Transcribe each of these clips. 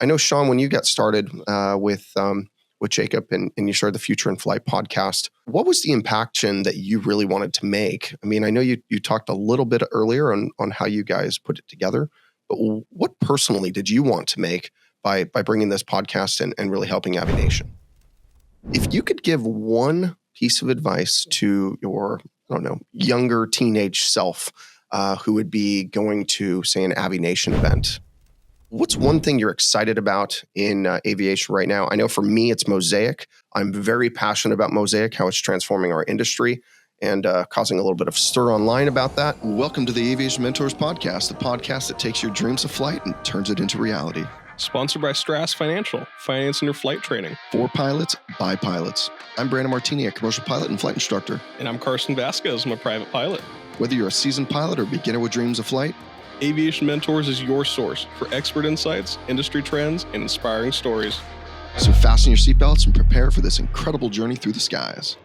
I know, Sean, when you got started with Jacob and you started the Future in Flight podcast, what was the impaction that you really wanted to make? I mean, I know you talked a little bit earlier on how you guys put it together, but what personally did you want to make by bringing this podcast and really helping AviNation? If you could give one piece of advice to your, younger teenage self who would be going to, say, an AviNation event, what's one thing you're excited about in aviation right now? I know for me, it's Mosaic. I'm very passionate about Mosaic, how it's transforming our industry and causing a little bit of stir online about that. Welcome to the Aviation Mentors Podcast, the podcast that takes your dreams of flight and turns it into reality. Sponsored by Strass Financial, financing your flight training. For pilots, by pilots. I'm Brandon Martini, a commercial pilot and flight instructor. And I'm Carson Vasquez, I'm a private pilot. Whether you're a seasoned pilot or beginner with dreams of flight, Aviation Mentors is your source for expert insights, industry trends, and inspiring stories. So fasten your seatbelts and prepare for this incredible journey through the skies.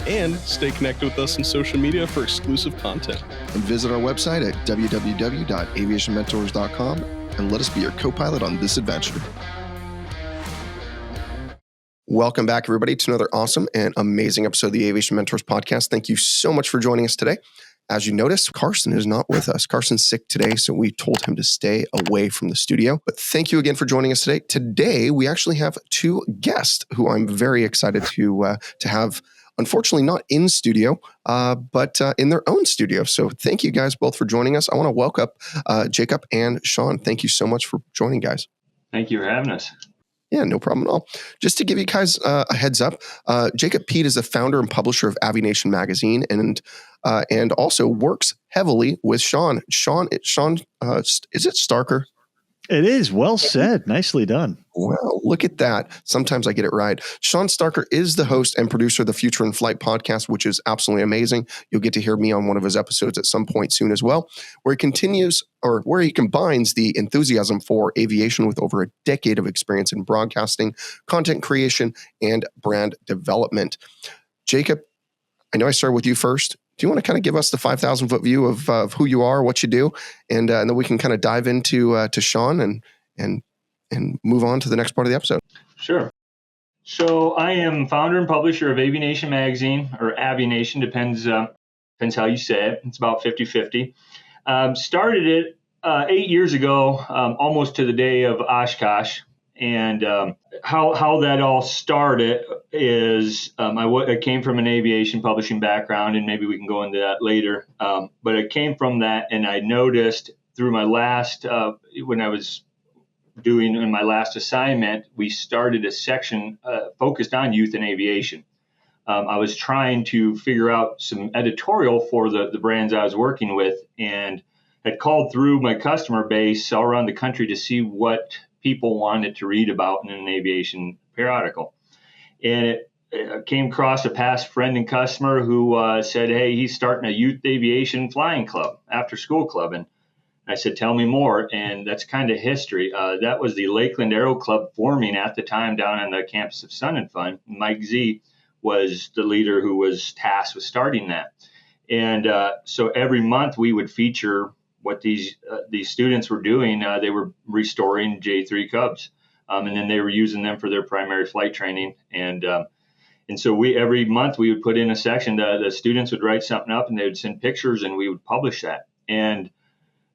And stay connected with us on social media for exclusive content. And visit our website at www.aviationmentors.com and let us be your co-pilot on this adventure. Welcome back, everybody, to another awesome and amazing episode of the Aviation Mentors Podcast. Thank you so much for joining us today. As you noticed, Carson is not with us. Carson's sick today, so we told him to stay away from the studio. But thank you again for joining us today. Today, we actually have two guests who I'm very excited to have. Unfortunately, not in studio, but in their own studio. So thank you guys both for joining us. I want to welcome Jacob and Sean. Thank you so much for joining, guys. Thank you for having us. Yeah, no problem at all. Just to give you guys a heads up, Jacob Pete is the founder and publisher of AviNation Magazine and also works heavily with Sean. Sean, is it Starker? It is. Well said. Nicely done. Wow, look at that. Sometimes I get it right. Sean Starker is the host and producer of the Future in Flight podcast, which is absolutely amazing. You'll get to hear me on one of his episodes at some point soon as well, where he combines the enthusiasm for aviation with over a decade of experience in broadcasting, content creation, and brand development. Jacob, I know I started with you first. Do you want to kind of give us the 5,000-foot view of who you are, what you do, and then we can kind of dive into to Sean and move on to the next part of the episode? Sure. So I am founder and publisher of AviNation Magazine, or AviNation, depends how you say it. It's about 50-50. Started it 8 years ago, almost to the day of Oshkosh. And how that all started is I came from an aviation publishing background, and maybe we can go into that later. But I came from that, and I noticed through my last, when I was doing in my last assignment, we started a section focused on youth and aviation. I was trying to figure out some editorial for the brands I was working with, and had called through my customer base all around the country to see what people wanted to read about in an aviation periodical. And it came across a past friend and customer who said, hey, he's starting a youth aviation flying club, after school club. And I said, tell me more. And that's kind of history. That was the Lakeland Aero Club forming at the time down on the campus of Sun and Fun. Mike Z was the leader who was tasked with starting that. And so every month we would feature what these students were doing. They were restoring J3 Cubs, and then they were using them for their primary flight training. And so every month we would put in a section. The students would write something up, and they would send pictures, and we would publish that. And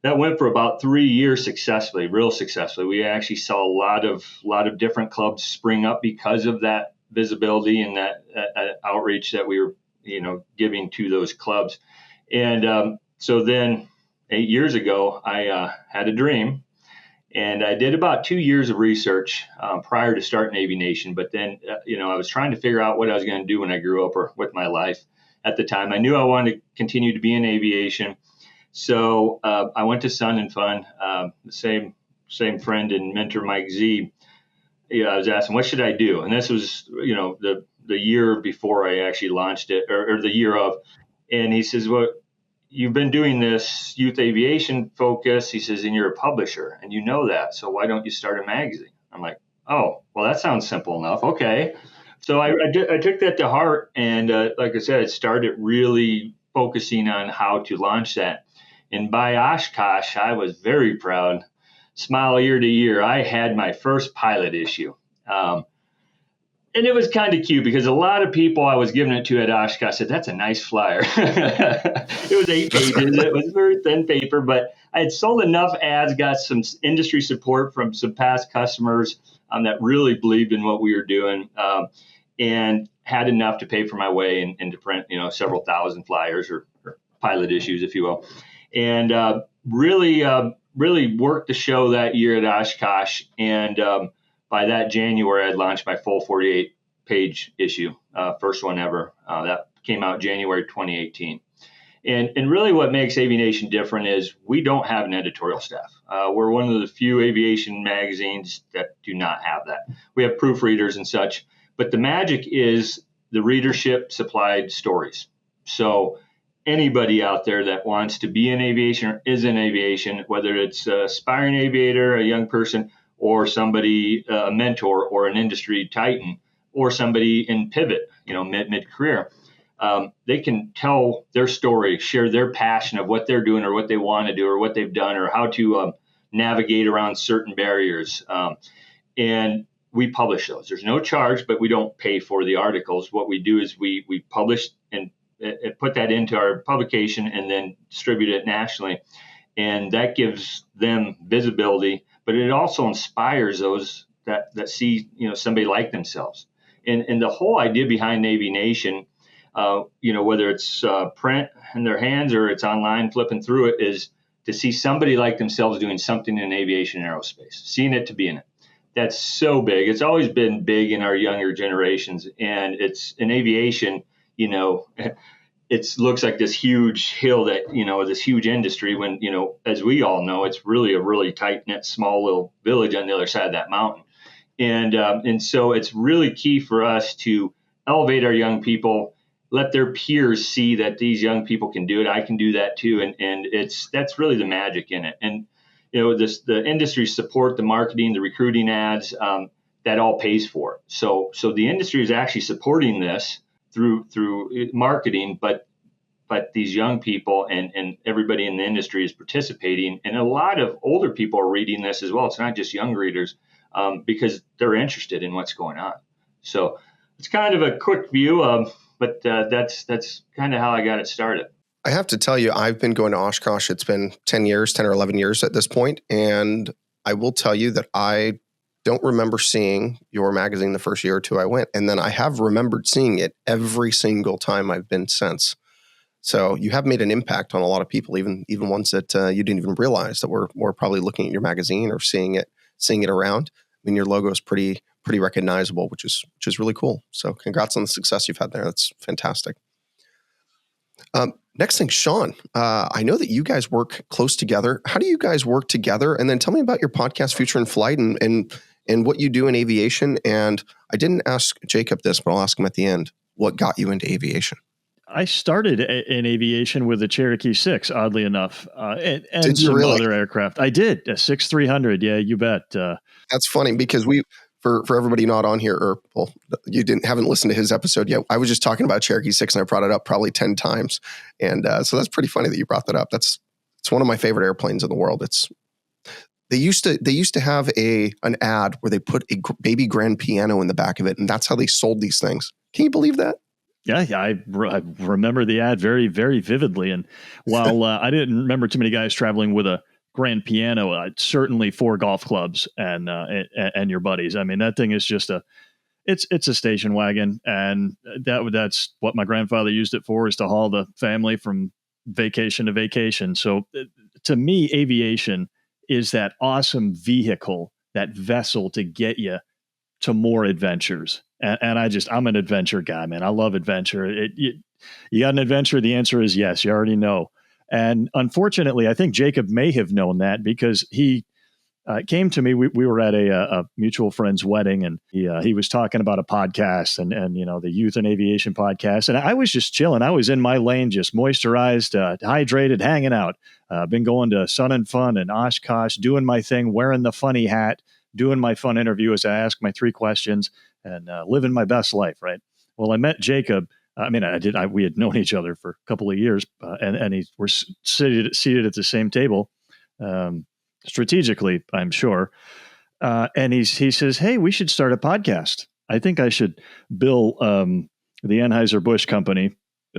that went for about 3 years successfully, real successfully. We actually saw a lot of different clubs spring up because of that visibility and that outreach that we were giving to those clubs. And so then 8 years ago, I had a dream, and I did about 2 years of research prior to starting AviNation. But then, I was trying to figure out what I was going to do when I grew up or with my life at the time. I knew I wanted to continue to be in aviation. So I went to Sun and Fun, the same friend and mentor, Mike Z. I was asking, what should I do? And this was, the year before I actually launched it, or the year of. And he says, well, you've been doing this youth aviation focus. He says, and you're a publisher, and you know that. So why don't you start a magazine? I'm like, oh, well, that sounds simple enough. Okay. So I took that to heart. And like I said, I started really focusing on how to launch that. And by Oshkosh, I was very proud. smile ear to ear, I had my first pilot issue. And it was kind of cute because a lot of people I was giving it to at Oshkosh said, that's a nice flyer. It was 8 pages. It was very thin paper, but I had sold enough ads, got some industry support from some past customers that really believed in what we were doing, and had enough to pay for my way and to print, several thousand flyers or pilot issues, if you will. And really worked the show that year at Oshkosh. And by that January, I'd launched my full 48-page issue, first one ever. That came out January 2018. And really what makes AviNation different is we don't have an editorial staff. We're one of the few aviation magazines that do not have that. We have proofreaders and such, but the magic is the readership supplied stories. So anybody out there that wants to be in aviation or is in aviation, whether it's an aspiring aviator, a young person, or somebody, a mentor or an industry titan, or somebody in pivot, mid-career, they can tell their story, share their passion of what they're doing or what they want to do or what they've done or how to navigate around certain barriers. And we publish those. There's no charge, but we don't pay for the articles. What we do is we publish and put that into our publication and then distribute it nationally. And that gives them visibility, but it also inspires those that see, somebody like themselves. And the whole idea behind AviNation, whether it's print in their hands or it's online flipping through it, is to see somebody like themselves doing something in aviation and aerospace, seeing it to be in it. That's so big. It's always been big in our younger generations. And it's in aviation, it looks like this huge hill that, this huge industry when, as we all know, it's really a really tight knit, small little village on the other side of that mountain. And so it's really key for us to elevate our young people, let their peers see that these young people can do it. I can do that too. And that's really the magic in it. And, the industry support, the marketing, the recruiting ads, that all pays for it. So the industry is actually supporting this through marketing, but these young people and everybody in the industry is participating. And a lot of older people are reading this as well. It's not just young readers, because they're interested in what's going on. So it's kind of a quick view, but that's kind of how I got it started. I have to tell you, I've been going to Oshkosh. It's been 10 or 11 years at this point. And I will tell you that I don't remember seeing your magazine the first year or two I went. And then I have remembered seeing it every single time I've been since. So you have made an impact on a lot of people, even ones that you didn't even realize that were probably looking at your magazine or seeing it around. I mean, your logo is pretty recognizable, which is really cool. So congrats on the success you've had there. That's fantastic. Next thing, Sean, I know that you guys work close together. How do you guys work together? And then tell me about your podcast, Future in Flight, and what you do in aviation. And I didn't ask Jacob this, but I'll ask him at the end. What got you into aviation? I started in aviation with the Cherokee 6, oddly enough, and some really? other aircraft. I did, a 6-300. Yeah, you bet. That's funny because for everybody not on here, or well, you haven't listened to his episode yet. I was just talking about Cherokee 6 and I brought it up probably 10 times. And so that's pretty funny that you brought that up. It's one of my favorite airplanes in the world. They used to have an ad where they put a baby grand piano in the back of it, and that's how they sold these things. Can you believe that? Yeah, I remember the ad very, very vividly. And while I didn't remember too many guys traveling with a grand piano, certainly 4 golf clubs and your buddies. I mean, that thing is just it's a station wagon, and that's what my grandfather used it for, is to haul the family from vacation to vacation. So to me, aviation is that awesome vehicle, that vessel to get you to more adventures. And I'm an adventure guy, man. I love adventure. You got an adventure? The answer is yes. You already know. And unfortunately, I think Jacob may have known that because he came to me. We were at a mutual friend's wedding, and he was talking about a podcast and the Youth and Aviation podcast. And I was just chilling. I was in my lane, just moisturized, hydrated, hanging out. Been going to Sun and Fun and Oshkosh, doing my thing, wearing the funny hat, doing my fun interview as I ask my 3 questions, and living my best life, right? Well, I met Jacob. I mean, we had known each other for a couple of years, and we're seated at the same table. strategically, I'm sure. And he says, "Hey, we should start a podcast. I think I should bill the Anheuser-Busch company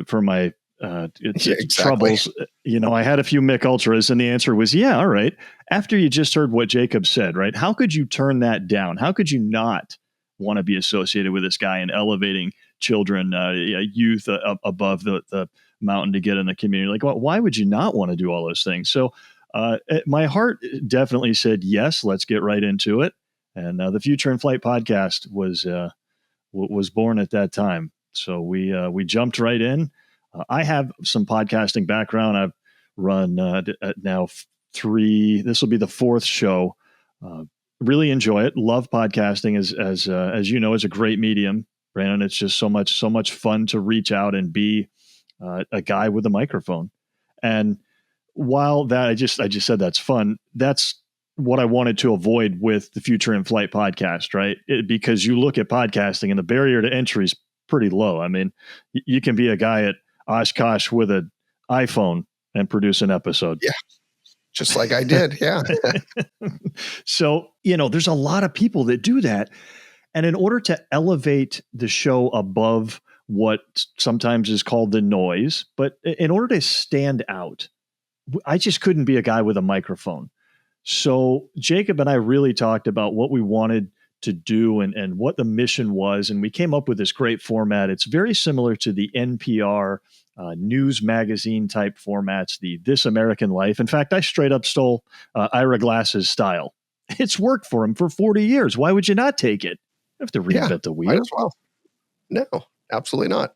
for my Exactly. troubles. I had a few Mick Ultras, and the answer was, yeah, all right. After you just heard what Jacob said, right? How could you turn that down? How could you not want to be associated with this guy and elevating children, youth above the mountain to get in the community? Like, why would you not want to do all those things? So my heart definitely said, yes, let's get right into it. And the Future in Flight podcast was born at that time. So we jumped right in. I have some podcasting background. I've run now this will be the fourth show. Really enjoy it. Love podcasting as you know, is a great medium, Brandon. It's just so much fun to reach out and be a guy with a microphone. And while that I just said that's fun, that's what I wanted to avoid with the Future in Flight podcast, right? Because you look at podcasting and the barrier to entry is pretty low. I mean, you can be a guy at Oshkosh with an iPhone and produce an episode. Yeah. Just like I did. Yeah. So, there's a lot of people that do that. And in order to elevate the show above what sometimes is called the noise, but in order to stand out, I just couldn't be a guy with a microphone. So Jacob and I really talked about what we wanted to do and what the mission was. And we came up with this great format. It's very similar to the NPR news magazine type formats, the This American Life. In fact, I straight up stole Ira Glass's style. It's worked for him for 40 years. Why would you not take it? You have to reinvent the wheel. Might as well. No, absolutely not.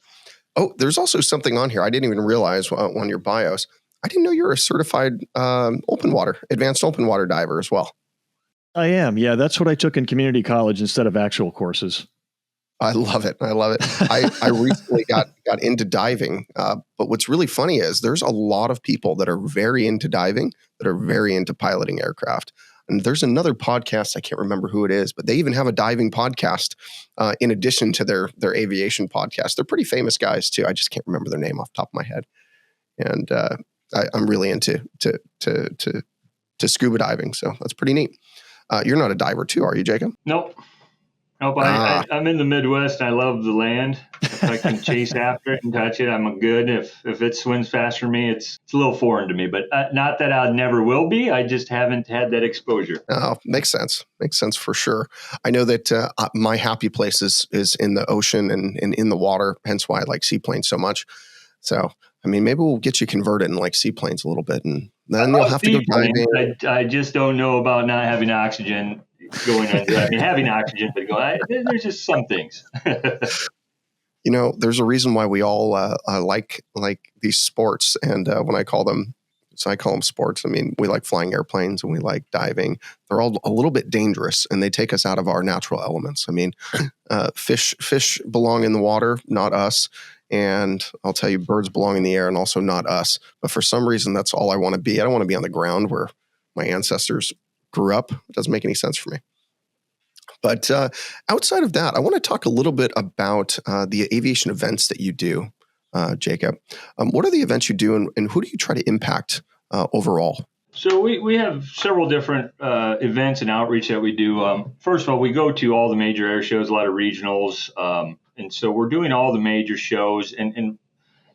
Oh, there's also something on here I didn't even realize on your bios. I didn't know you're a certified advanced open water diver as well. I am. Yeah, that's what I took in community college instead of actual courses. I love it. I recently got into diving. But what's really funny is there's a lot of people that are very into diving that are very into piloting aircraft. And there's another podcast, I can't remember who it is, but they even have a diving podcast in addition to their aviation podcast. They're pretty famous guys too. I just can't remember their name off the top of my head. And I'm really into scuba diving, so that's pretty neat. You're not a diver too, are you, Jacob? Nope. I'm in the Midwest. And I love the land. If I can chase after it and touch it, I'm good. If it swims faster than me, it's a little foreign to me. But not that I never will be. I just haven't had that exposure. Oh, makes sense. Makes sense for sure. I know that my happy place is in the ocean and in the water. Hence why I like seaplanes so much. So, I mean, maybe we'll get you converted and like seaplanes a little bit, and then you'll have to go diving. I just don't know about not having oxygen going under. I mean, having oxygen, but there's just some things. There's a reason why we all like these sports, and when I call them sports, I mean, we like flying airplanes and we like diving. They're all a little bit dangerous, and they take us out of our natural elements. I mean, fish belong in the water, not us. And I'll tell you, birds belong in the air and also not us. But for some reason, that's all I want to be. I don't want to be on the ground where my ancestors grew up. It doesn't make any sense for me. But outside of that, I want to talk a little bit about the aviation events that you do, Jacob. What are the events you do, and who do you try to impact overall? So we have several different events and outreach that we do. First of all, we go to all the major air shows, a lot of regionals. And so we're doing all the major shows. And the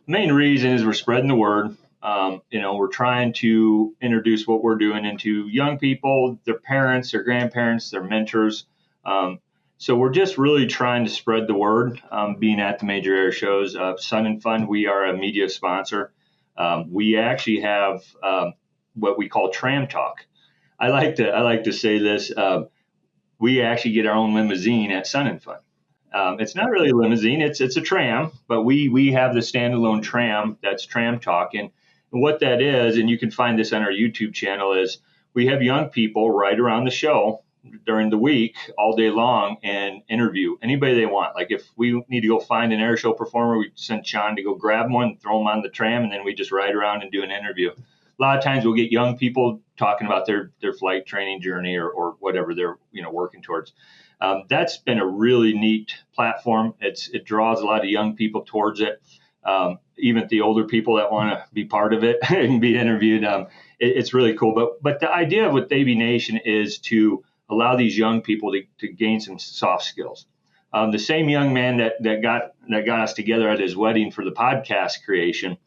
main reason is we're spreading the word. We're trying to introduce what we're doing into young people, their parents, their grandparents, their mentors. So we're just really trying to spread the word, being at the major air shows. Sun and Fun, we are a media sponsor. We actually have what we call Tram Talk. I like to say this. We actually get our own limousine at Sun and Fun. It's not really a limousine; it's a tram, but we have the standalone tram that's Tram Talk, and what that is, and you can find this on our YouTube channel, is we have young people right around the show during the week all day long and interview anybody they want. Like if we need to go find an air show performer, we send Sean to go grab one, throw them on the tram, and then we just ride around and do an interview. A lot of times we'll get young people talking about their flight training journey or whatever they're working towards. That's been a really neat platform. It draws a lot of young people towards it. even the older people that want to be part of it and be interviewed. It's really cool. But the idea with AviNation is to allow these young people to gain some soft skills. The same young man that got us together at his wedding for the podcast creation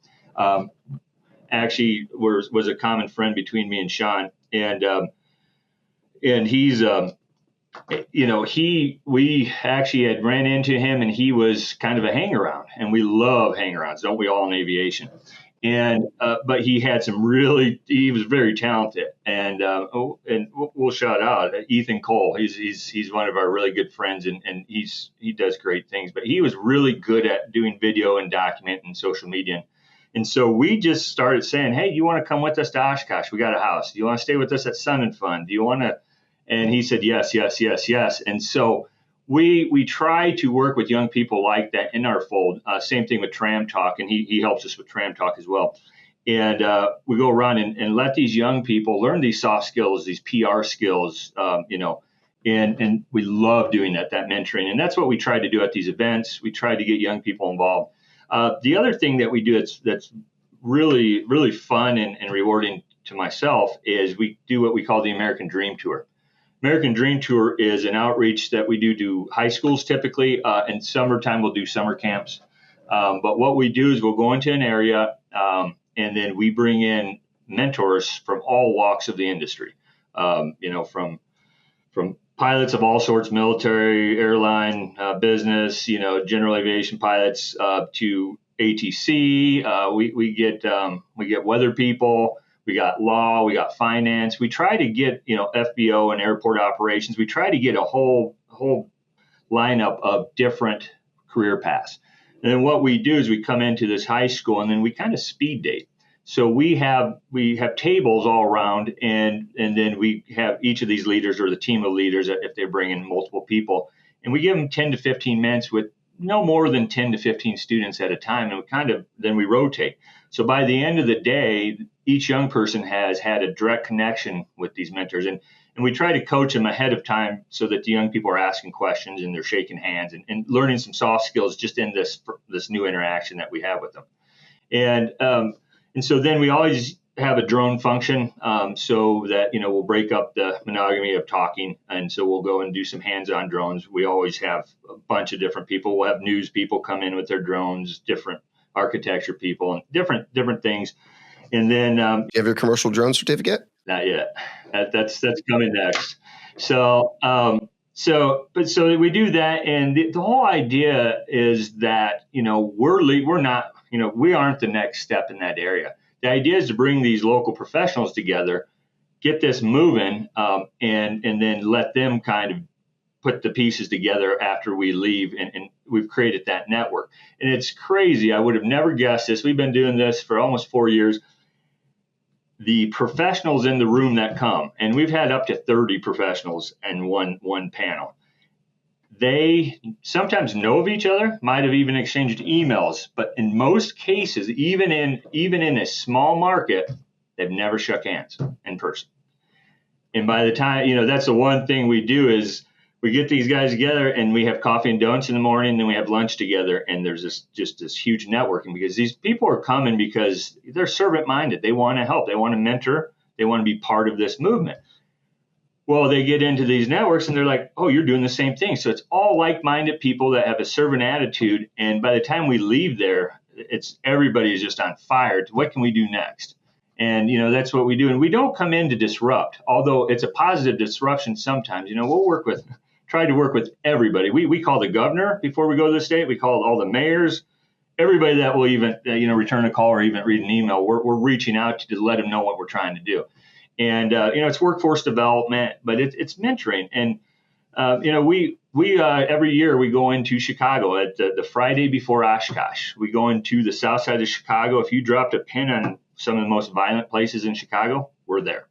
actually was a common friend between me and Sean, and he's we actually had ran into him, and he was kind of a hang-around, and we love hang-arounds, don't we all in aviation? And but he was very talented, and we'll shout out Ethan Cole. He's one of our really good friends, and he does great things. But he was really good at doing video and document and social media. And so we just started saying, hey, you want to come with us to Oshkosh? We got a house. Do you want to stay with us at Sun and Fun? Do you want to? And he said, yes. And so we try to work with young people like that in our fold. Same thing with Tram Talk, and he helps us with Tram Talk as well. And we go around and let these young people learn these soft skills, these PR skills, and we love doing that mentoring. And that's what we try to do at these events. We try to get young people involved. The other thing that we do that's really, really fun and rewarding to myself is we do what we call the American Dream Tour. American Dream Tour is an outreach that we do to high schools typically. In summertime, we'll do summer camps. But what we do is we'll go into an area and then we bring in mentors from all walks of the industry, from pilots of all sorts, military, airline, business, general aviation pilots, to ATC. We get weather people, we got law, we got finance. We try to get FBO and airport operations. We try to get a whole lineup of different career paths. And then what we do is we come into this high school and then we kind of speed date. So we have tables all around, and then we have each of these leaders or the team of leaders if they bring in multiple people, and we give them 10 to 15 minutes with no more than 10 to 15 students at a time, and then we rotate. So by the end of the day, each young person has had a direct connection with these mentors, and we try to coach them ahead of time so that the young people are asking questions and they're shaking hands and learning some soft skills just in this new interaction that we have with them. And so then we always have a drone function so that, we'll break up the monogamy of talking. And so we'll go and do some hands-on drones. We always have a bunch of different people. We'll have news people come in with their drones, different architecture people, and different things. And then you have your commercial drone certificate? Not yet. That's coming next. So we do that. And the whole idea is that, we aren't the next step in that area. The idea is to bring these local professionals together, get this moving, and then let them kind of put the pieces together after we leave. And we've created that network. And it's crazy. I would have never guessed this. We've been doing this for almost 4 years. The professionals in the room that come, and we've had up to 30 professionals in one panel. They sometimes know of each other, might have even exchanged emails, but in most cases, even in a small market, they've never shook hands in person. And by the time, that's the one thing we do is we get these guys together and we have coffee and donuts in the morning, and then we have lunch together, and there's this huge networking because these people are coming because they're servant-minded. They want to help. They want to mentor. They want to be part of this movement. Well, they get into these networks and they're like, oh, you're doing the same thing. So it's all like-minded people that have a servant attitude. And by the time we leave there, everybody is just on fire. What can we do next? And, that's what we do. And we don't come in to disrupt, although it's a positive disruption sometimes. We'll try to work with everybody. We call the governor before we go to the state. We call all the mayors, everybody that will even, return a call or even read an email. We're reaching out to let them know what we're trying to do. And, it's workforce development, but it's mentoring. And, we every year we go into Chicago at the Friday before Oshkosh. We go into the south side of Chicago. If you dropped a pin on some of the most violent places in Chicago, we're there.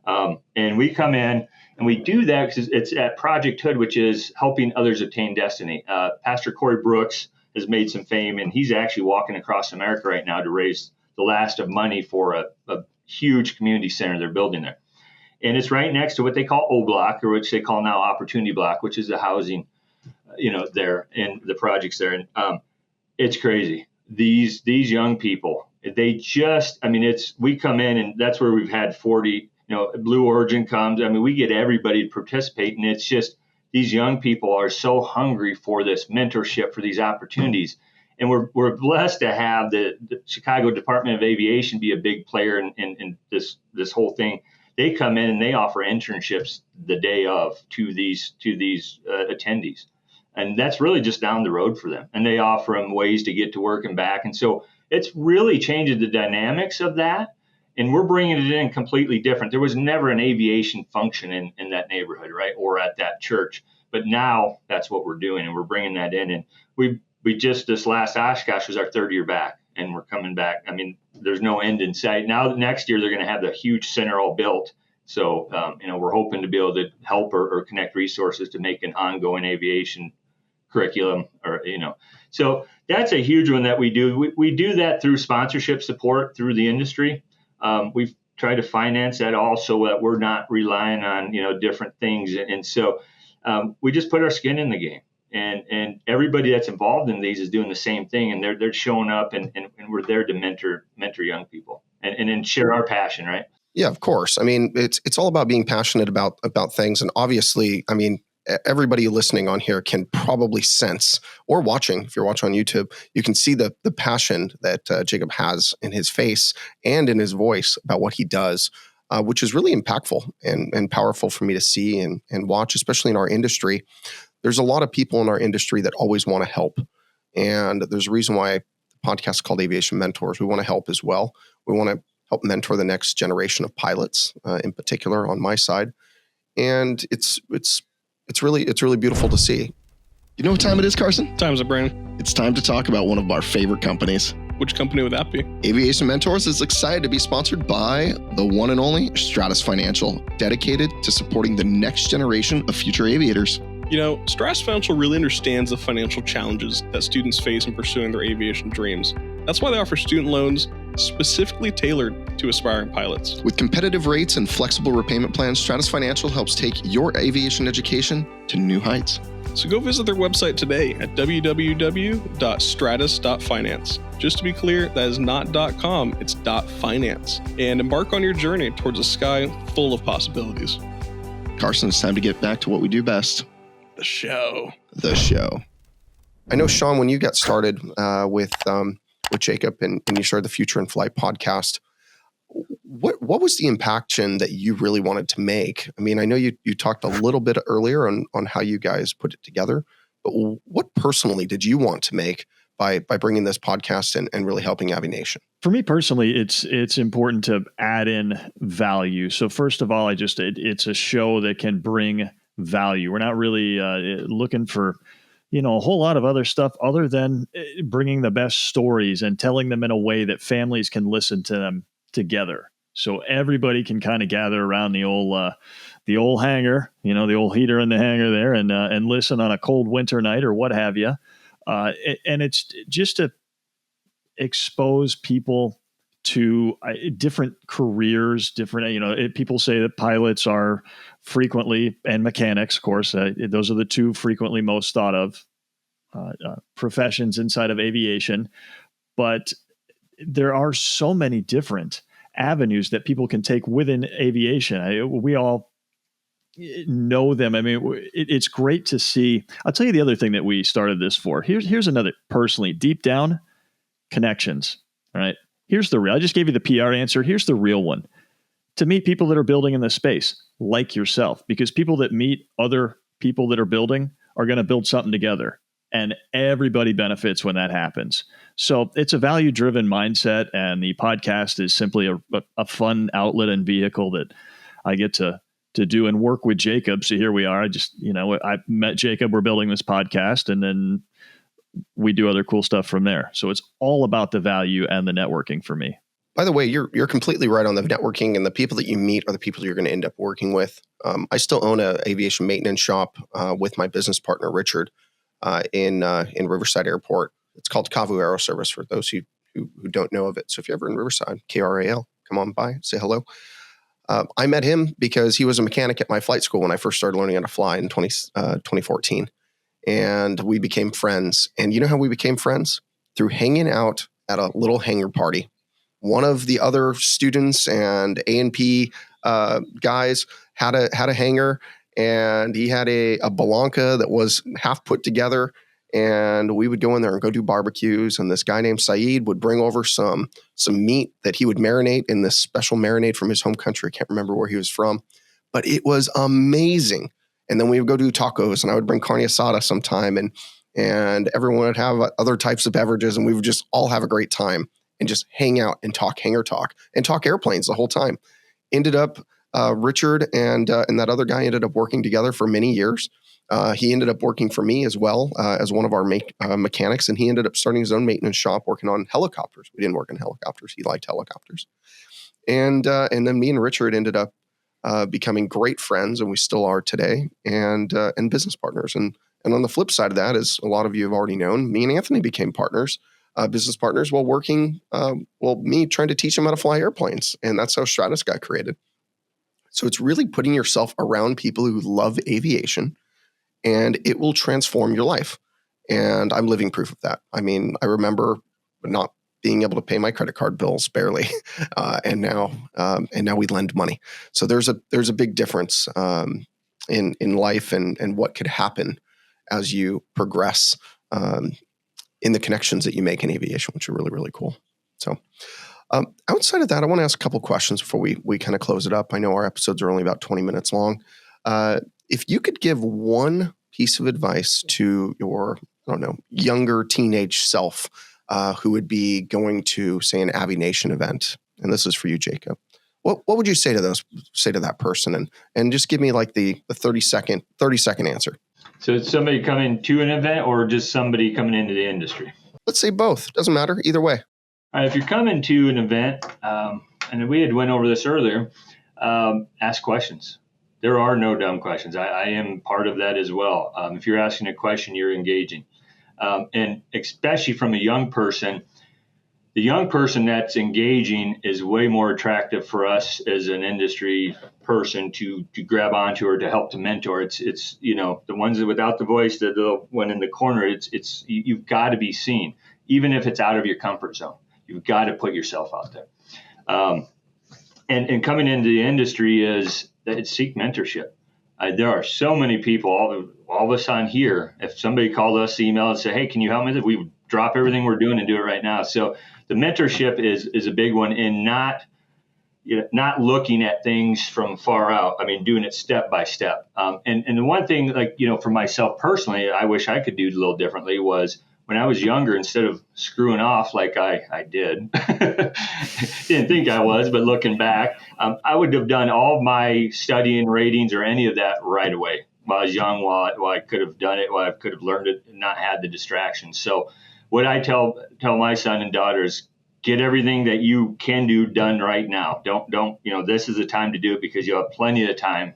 And we come in and we do that because it's at Project Hood, which is helping others attain destiny. Pastor Corey Brooks has made some fame, and he's actually walking across America right now to raise the last of money for a huge community center they're building there. And it's right next to what they call O Block, or which they call now Opportunity Block, which is the housing, there and the projects there. And it's crazy. these young people, they just, I mean, we come in and that's where we've had 40, Blue Origin comes. I mean, we get everybody to participate, and it's just these young people are so hungry for this mentorship, for these opportunities. And we're blessed to have the Chicago Department of Aviation be a big player in this whole thing. They come in and they offer internships the day of to these attendees. And that's really just down the road for them. And they offer them ways to get to work and back. And so it's really changed the dynamics of that. And we're bringing it in completely different. There was never an aviation function in that neighborhood, right? Or at that church. But now that's what we're doing. And we're bringing that in. And we just, this last Oshkosh was our third year back. And we're coming back. I mean, there's no end in sight. Now, next year, they're going to have the huge center all built. So, we're hoping to be able to help or connect resources to make an ongoing aviation curriculum, so that's a huge one that we do. We do that through sponsorship support through the industry. We've tried to finance that all so that we're not relying on, different things. And so we just put our skin in the game, and everybody that's involved in these is doing the same thing. And they're showing up and we're there to mentor young people and share our passion. Right. Yeah, of course. I mean, it's all about being passionate about things. And obviously, I mean, everybody listening on here can probably sense, or watching, if you're watching on YouTube, you can see the passion that Jacob has in his face and in his voice about what he does, which is really impactful and powerful for me to see and watch, especially in our industry. There's a lot of people in our industry that always want to help. And there's a reason why the podcast is called Aviation Mentors. We want to help as well. We want to help mentor the next generation of pilots, in particular on my side. And it's really beautiful to see. You know what time it is, Carson? Time's up, Brandon. It's time to talk about one of our favorite companies. Which company would that be? Aviation Mentors is excited to be sponsored by the one and only Stratus Financial, dedicated to supporting the next generation of future aviators. Stratus Financial really understands the financial challenges that students face in pursuing their aviation dreams. That's why they offer student loans specifically tailored to aspiring pilots. With competitive rates and flexible repayment plans, Stratus Financial helps take your aviation education to new heights. So go visit their website today at www.stratus.finance. Just to be clear, that is not .com, it's .finance. And embark on your journey towards a sky full of possibilities. Carson, it's time to get back to what we do best. The show. I know, Sean, when you got started with Jacob and you started the Future in Flight podcast, what was the impaction that you really wanted to make? I mean, I know you talked a little bit earlier on how you guys put it together, but what personally did you want to make by bringing this podcast and really helping AviNation? For me personally, it's important to add in value. So first of all, it's a show that can bring value. We're not really looking for a whole lot of other stuff other than bringing the best stories and telling them in a way that families can listen to them together. So everybody can kind of gather around the old hangar, the old heater in the hangar there, and listen on a cold winter night or what have you. And it's just to expose people to different careers, different, people say that pilots are frequently, and mechanics, of course, those are the two frequently most thought of professions inside of aviation. But there are so many different avenues that people can take within aviation. We all know them. I mean, it's great to see. I'll tell you the other thing that we started this for. Here's another, personally, deep down, connections. All right. Here's the real. I just gave you the PR answer. Here's the real one. To meet people that are building in this space, like yourself, because people that meet other people that are building are going to build something together. And everybody benefits when that happens. So it's a value-driven mindset, and the podcast is simply a fun outlet and vehicle that I get to do and work with Jacob. So here we are. I met Jacob. We're building this podcast, and then we do other cool stuff from there. So it's all about the value and the networking for me. By the way, you're completely right on the networking, and the people that you meet are the people you're going to end up working with. I still own an aviation maintenance shop with my business partner, Richard, in Riverside Airport. It's called Kavu Aero Service for those who don't know of it. So if you're ever in Riverside, KRAL, come on by, say hello. I met him because he was a mechanic at my flight school when I first started learning how to fly in 2014. And we became friends. And you know how we became friends? through hanging out at a little hangar party. One of the other students and A&P guys had a hangar, and he had a Belanca that was half put together. And we would go in there and go do barbecues. And this guy named Saeed would bring over some meat that he would marinate in this special marinade from his home country. I can't remember where he was from, but it was amazing. And then we would go do tacos, and I would bring carne asada sometime, and everyone would have other types of beverages, and we would just all have a great time and just hang out and talk hangar talk and talk airplanes the whole time. Ended up Richard and that other guy ended up working together for many years. He ended up working for me as well as one of our mechanics, and he ended up starting his own maintenance shop working on helicopters. We didn't work in helicopters. He liked helicopters. And then me and Richard ended up becoming great friends, and we still are today, and business partners. And on the flip side of that, as a lot of you have already known, me and Anthony became partners, business partners, while working, me trying to teach him how to fly airplanes. And that's how Stratus got created. So it's really putting yourself around people who love aviation, and it will transform your life. And I'm living proof of that. I mean, I remember not being able to pay my credit card bills barely, and now we lend money. So there's a big difference in life and what could happen as you progress in the connections that you make in aviation, which are really, really cool. So outside of that, I want to ask a couple questions before we kind of close it up. I know our episodes are only about 20 minutes long. If you could give one piece of advice to your, younger teenage self who would be going to, say, an AviNation event, and this is for you, Jacob, what would you say to that person? And just give me like the 30-second answer. So it's somebody coming to an event or just somebody coming into the industry? Let's say both. Doesn't matter. Either way. All right, if you're coming to an event, and we had went over this earlier, ask questions. There are no dumb questions. I am part of that as well. If you're asking a question, you're engaging. And especially from a young person, the young person that's engaging is way more attractive for us as an industry person to grab onto or to help to mentor. It's the ones that without the voice, the one in the corner, it's you've got to be seen, even if it's out of your comfort zone. You've got to put yourself out there. And coming into the industry is seek mentorship. There are so many people, all of us on here, if somebody called us, email and say, hey, can you help me with it? We would drop everything we're doing and do it right now. So the mentorship is a big one, and not looking at things from far out. I mean, doing it step by step. And the one thing, for myself personally, I wish I could do a little differently was when I was younger, instead of screwing off like I did, didn't think I was, but looking back, I would have done all of my studying, ratings, or any of that right away while I was young, while I could have done it, while I could have learned it and not had the distractions. So what I tell my son and daughters, get everything that you can do done right now. Don't this is the time to do it, because you'll have plenty of time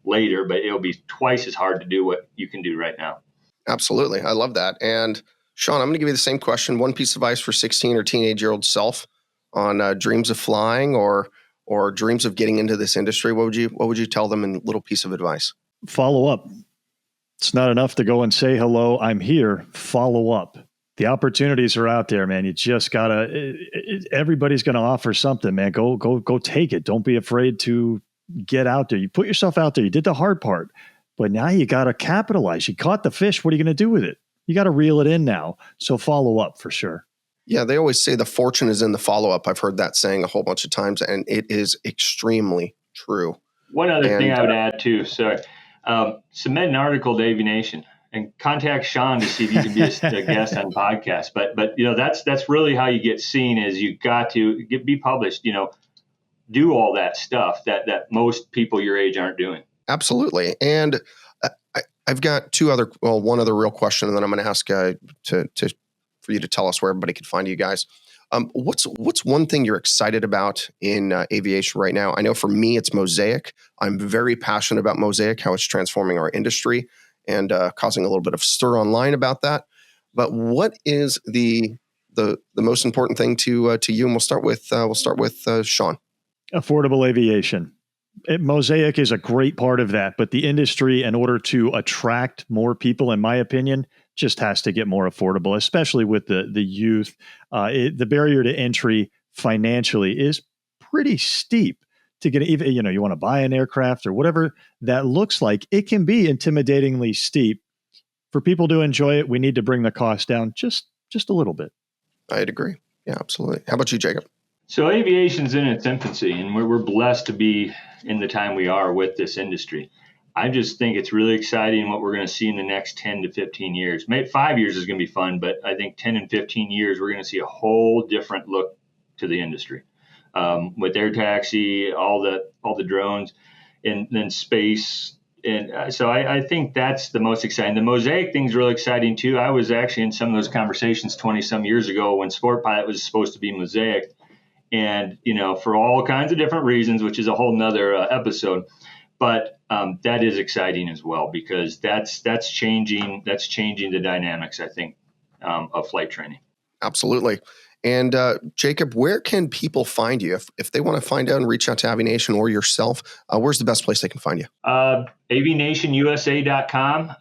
later, but it'll be twice as hard to do what you can do right now. Absolutely. I love that. And Sean, I'm going to give you the same question. One piece of advice for 16 or teenage-year-old self on dreams of flying or dreams of getting into this industry. What would you tell them in a little piece of advice? Follow up. It's not enough to go and say, hello, I'm here. Follow up. The opportunities are out there, man. You just gotta, everybody's going to offer something, man. Go take it. Don't be afraid to get out there. You put yourself out there. You did the hard part, but now you got to capitalize. You caught the fish. What are you going to do with it? You got to reel it in now. So follow up for sure. Yeah, they always say the fortune is in the follow-up. I've heard that saying a whole bunch of times, and it is extremely true. One other thing I would add too, submit an article to AviNation and contact Sean to see if you can be a guest on the podcast. But that's really how you get seen, is you got to be published, do all that stuff that most people your age aren't doing. Absolutely. And I've got one other real question, and then I'm going to ask for you to tell us where everybody can find you guys. What's one thing you're excited about in aviation right now? I know for me, it's Mosaic. I'm very passionate about Mosaic, how it's transforming our industry and causing a little bit of stir online about that. But what is the most important thing to you? And we'll start with Sean. Affordable aviation. Mosaic is a great part of that, but the industry, in order to attract more people, in my opinion, just has to get more affordable, especially with the youth. The barrier to entry financially is pretty steep to get, even, you want to buy an aircraft or whatever that looks like. It can be intimidatingly steep. For people to enjoy it, we need to bring the cost down just a little bit. I'd agree. Yeah, absolutely. How about you, Jacob? So aviation's in its infancy, and we're blessed to be in the time we are with this industry. I just think it's really exciting what we're going to see in the next 10 to 15 years. Maybe 5 years is going to be fun, but I think 10 and 15 years, we're going to see a whole different look to the industry. With air taxi, all the drones, and then space. And so I think that's the most exciting. The Mosaic thing's really exciting too. I was actually in some of those conversations 20 some years ago when Sport Pilot was supposed to be Mosaic. And, for all kinds of different reasons, which is a whole nother episode. But that is exciting as well, because that's changing the dynamics, I think, of flight training. Absolutely. And Jacob, where can people find you? If they want to find out and reach out to AviNation or yourself, where's the best place they can find you? AviationUSA.com,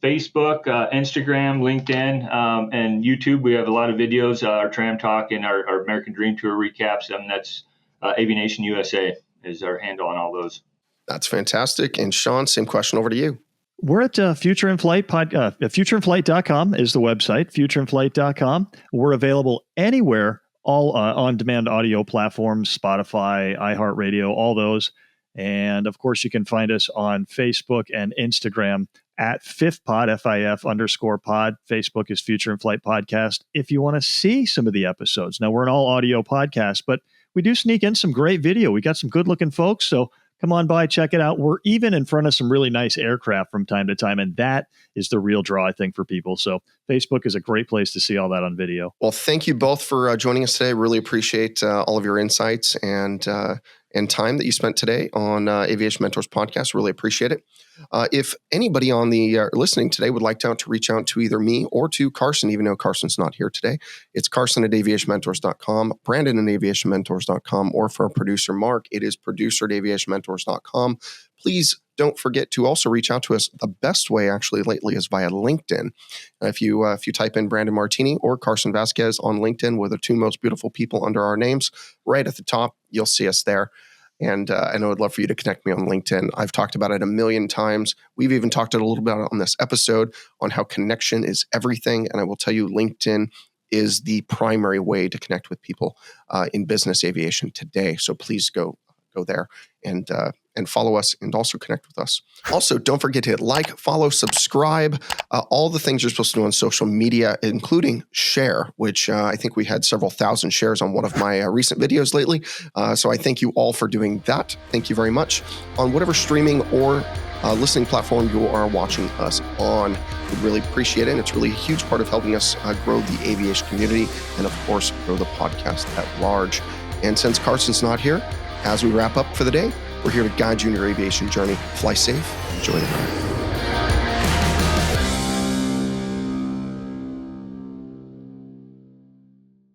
Facebook, Instagram, LinkedIn, and YouTube. We have a lot of videos, our Tram Talk and our American Dream Tour recaps. That's AviNation USA is our handle on all those. That's fantastic. And Sean, same question over to you. We're at Future in Flight futureinflight.com is the website, futureinflight.com. We're available anywhere, all on-demand audio platforms, Spotify, iHeartRadio, all those. And of course, you can find us on Facebook and Instagram at FIFPod, FIF_pod. Facebook is Future in Flight Podcast. If you want to see some of the episodes, now we're an all audio podcast, but we do sneak in some great video. We got some good looking folks. So come on by, check it out. We're even in front of some really nice aircraft from time to time, and that is the real draw, I think, for people. So Facebook is a great place to see all that on video. Well, thank you both for joining us today. Really appreciate all of your insights and time that you spent today on Aviation Mentors Podcast. Really appreciate it. If anybody on the listening today would like to reach out to either me or to Carson, even though Carson's not here today, it's Carson@aviationmentors.com, Brandon@aviationmentors.com, or for our producer, Mark, it is producer@aviationmentors.com. Please don't forget to also reach out to us. The best way actually lately is via LinkedIn. If you type in Brandon Martini or Carson Vasquez on LinkedIn, we're the two most beautiful people under our names, right at the top, you'll see us there. And I know I'd love for you to connect me on LinkedIn. I've talked about it a million times. We've even talked a little bit on this episode on how connection is everything. And I will tell you, LinkedIn is the primary way to connect with people in business aviation today. So please go there and follow us and also connect with us. Also, don't forget to hit like, follow, subscribe, all the things you're supposed to do on social media, including share, which I think we had several thousand shares on one of my recent videos lately. So I thank you all for doing that. Thank you very much. On whatever streaming or listening platform you are watching us on, we really appreciate it. And it's really a huge part of helping us grow the aviation community and, of course, grow the podcast at large. And since Carson's not here, as we wrap up for the day, we're here to guide you in your aviation journey. Fly safe, enjoy the ride.